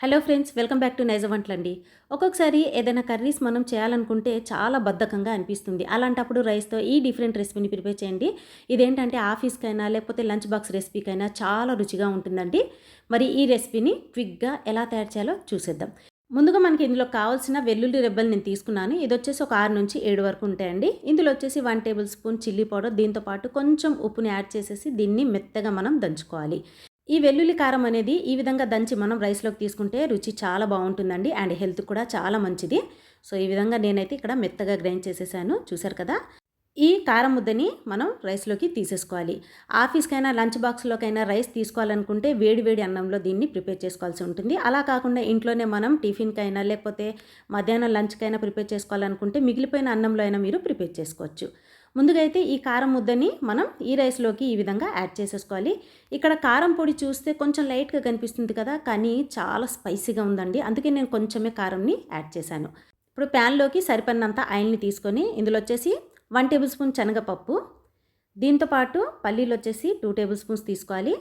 Hello friends, welcome back to నైజ వంటలండి. ఒక్కొక్కసారి ఏదైనా కర్రీస్ మనం చేయాలనుకుంటే చాలా బద్ధకంగా అనిపిస్తుంది. అలాంటప్పుడు రైస్‌తో ఈ డిఫరెంట్ రెసిపీని ప్రిపేర్ చేయండి. ఇదేంటంటే ఆఫీస్‌కైనా లేకపోతే లంచ్ బాక్స్ రెసిపీకైనా చాలా రుచిగా ఉంటుందండి. మరి ఈ రెసిపీని క్విక్‌గా ఎలా తయారు చేయాలో చూసేద్దాం. ముందుగా మనకి ఇందులో కావాల్సిన వెల్లుల్లి రెబ్బలు నేను తీసుకున్నాను. ఇదొచ్చేసి ఒక 6 నుంచి 7 వరకు ఉంటాయండి. ఇందులో వచ్చేసి 1 టేబుల్ స్పూన్ చిల్లీ పౌడర్, దీంతో పాటు కొంచెం ఉప్పుని యాడ్ చేసేసి దీన్ని మెత్తగా మనం దంచుకోవాలి. ఈ వెల్లుల్లి కారం అనేది ఈ విధంగా దంచి మనం రైస్‌లోకి తీసుకుంటే రుచి చాలా బావుంటుందండి. అండ్ హెల్త్ కూడా చాలా మంచిది. సో, ఈ విధంగా నేనైతే ఇక్కడ మెత్తగా గ్రైండ్ చేసేసాను. చూసారు కదా! ఈ కారం ముద్దని మనం రైస్‌లోకి తీసేసుకోవాలి. ఆఫీస్‌కైనా, లంచ్ బాక్స్‌లోకైనా రైస్ తీసుకోవాలనుకుంటే వేడి వేడి అన్నంలో దీన్ని ప్రిపేర్ చేసుకోవాల్సి ఉంటుంది. అలా కాకుండా ఇంట్లోనే మనం టిఫిన్‌కైనా లేకపోతే మధ్యాహ్నం లంచ్‌కైనా ప్రిపేర్ చేసుకోవాలనుకుంటే మిగిలిపోయిన అన్నంలో అయినా మీరు ప్రిపేర్ చేసుకోవచ్చు. ముందుగా అయితే ఈ కారం ముద్దని మనం ఈ రైస్‌లోకి ఈ విధంగా యాడ్ చేసేసుకోవాలి. ఇక్కడ కారం పొడి చూస్తే కొంచెం లైట్‌గా కనిపిస్తుంది కదా! కానీ చాలా స్పైసీగా ఉందండి. అందుకే నేను కొంచెమే కారంని యాడ్ చేశాను. ఇప్పుడు ప్యాన్‌లోకి సరిపడినంత ఆయిల్‌ని తీసుకొని ఇందులో వచ్చేసి 1 టేబుల్ స్పూన్ శనగపప్పు, దీంతో పాటు పల్లీలొచ్చేసి 2 టేబుల్ స్పూన్స్ తీసుకోవాలి.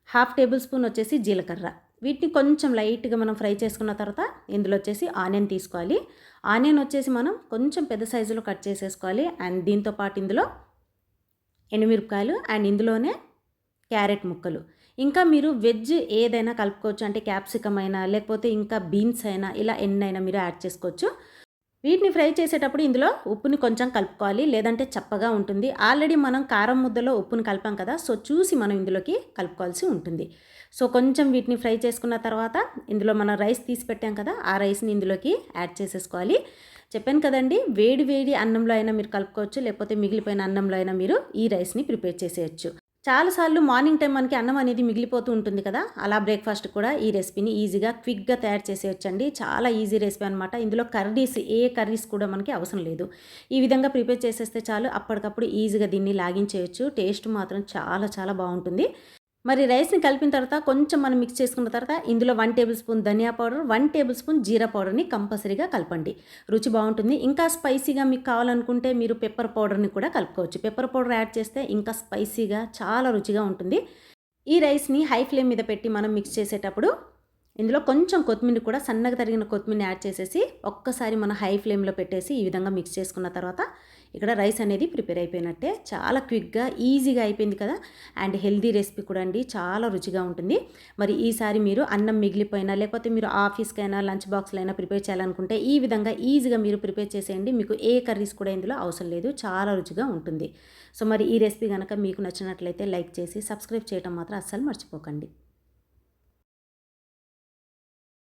హాఫ్ టేబుల్ స్పూన్ వచ్చేసి జీలకర్ర. వీటిని కొంచెం లైట్‌గా మనం ఫ్రై చేసుకున్న తర్వాత ఇందులో వచ్చేసి ఆనియన్ తీసుకోవాలి. ఆనియన్ వచ్చేసి మనం కొంచెం పెద్ద సైజులో కట్ చేసేసుకోవాలి. అండ్ దీంతో పాటు ఇందులో ఎండుమిరపకాయలు అండ్ ఇందులోనే క్యారెట్ ముక్కలు. ఇంకా మీరు వెజ్ ఏదైనా కలుపుకోవచ్చు. అంటే క్యాప్సికమ్ అయినా లేకపోతే ఇంకా బీన్స్ అయినా ఇలా ఎన్నైనా మీరు యాడ్ చేసుకోవచ్చు. వీటిని ఫ్రై చేసేటప్పుడు ఇందులో ఉప్పుని కొంచెం కలుపుకోవాలి, లేదంటే చప్పగా ఉంటుంది. ఆల్రెడీ మనం కారం ముద్దలో ఉప్పుని కలిపాం కదా! సో, చూసి మనం ఇందులోకి కలుపుకోవాల్సి ఉంటుంది. సో, కొంచెం వీటిని ఫ్రై చేసుకున్న తర్వాత ఇందులో మనం రైస్ తీసి పెట్టాం కదా! ఆ రైస్‌ని ఇందులోకి యాడ్ చేసేసుకోవాలి. చెప్పాను కదండీ! వేడి వేడి అన్నంలో అయినా మీరు కలుపుకోవచ్చు, లేకపోతే మిగిలిపోయిన అన్నంలో అయినా మీరు ఈ రైస్‌ని ప్రిపేర్ చేసేయొచ్చు. చాలాసార్లు మార్నింగ్ టైం మనకి అన్నం అనేది మిగిలిపోతూ ఉంటుంది కదా! అలా బ్రేక్‌ఫాస్ట్ కూడా ఈ రెసిపీని ఈజీగా, క్విక్‌గా తయారు చేసేయొచ్చండి. చాలా ఈజీ రెసిపీ అనమాట. ఇందులో ఏ కర్రీస్ కూడా మనకి అవసరం లేదు. ఈ విధంగా ప్రిపేర్ చేసేస్తే చాలు, అప్పటికప్పుడు ఈజీగా దీన్ని లాగించేయొచ్చు. టేస్ట్ మాత్రం చాలా చాలా బావుంటుంది. మరి రైస్‌ని కలిపిన తర్వాత కొంచెం మనం మిక్స్ చేసుకున్న తర్వాత ఇందులో 1 టేబుల్ స్పూన్ ధనియా పౌడర్, 1 టేబుల్ స్పూన్ జీరా పౌడర్‌ని కంపల్సరీగా కలపండి. రుచి బావుంటుంది. ఇంకా స్పైసీగా మీకు కావాలనుకుంటే మీరు పెప్పర్ పౌడర్‌ని కూడా కలుపుకోవచ్చు. పెప్పర్ పౌడర్ యాడ్ చేస్తే ఇంకా స్పైసీగా చాలా రుచిగా ఉంటుంది. ఈ రైస్‌ని హై ఫ్లేమ్ మీద పెట్టి మనం మిక్స్ చేసేటప్పుడు ఇందులో కొంచెం కొత్తిమీర కూడా, సన్నగా తరిగిన కొత్తిమీరని యాడ్ చేసేసి ఒక్కసారి మనం హై ఫ్లేమ్‌లో పెట్టేసి ఈ విధంగా మిక్స్ చేసుకున్న తర్వాత ఇక్కడ రైస్ అనేది ప్రిపేర్ అయిపోయినట్టే. చాలా క్విక్‌గా, ఈజీగా అయిపోయింది కదా! అండ్ హెల్తీ రెసిపీ కూడా అండి. చాలా రుచిగా ఉంటుంది. మరి ఈసారి మీరు అన్నం మిగిలిపోయినా లేకపోతే మీరు ఆఫీస్‌కైనా, లంచ్ బాక్స్‌లో అయినా ప్రిపేర్ చేయాలనుకుంటే ఈ విధంగా ఈజీగా మీరు ప్రిపేర్ చేసేయండి. మీకు ఏ కర్రీస్ కూడా ఇందులో అవసరం లేదు. చాలా రుచిగా ఉంటుంది. సో, మరి ఈ రెసిపీ గనక మీకు నచ్చినట్లయితే లైక్ చేసి సబ్స్క్రైబ్ చేయడం మాత్రం అస్సలు మర్చిపోకండి.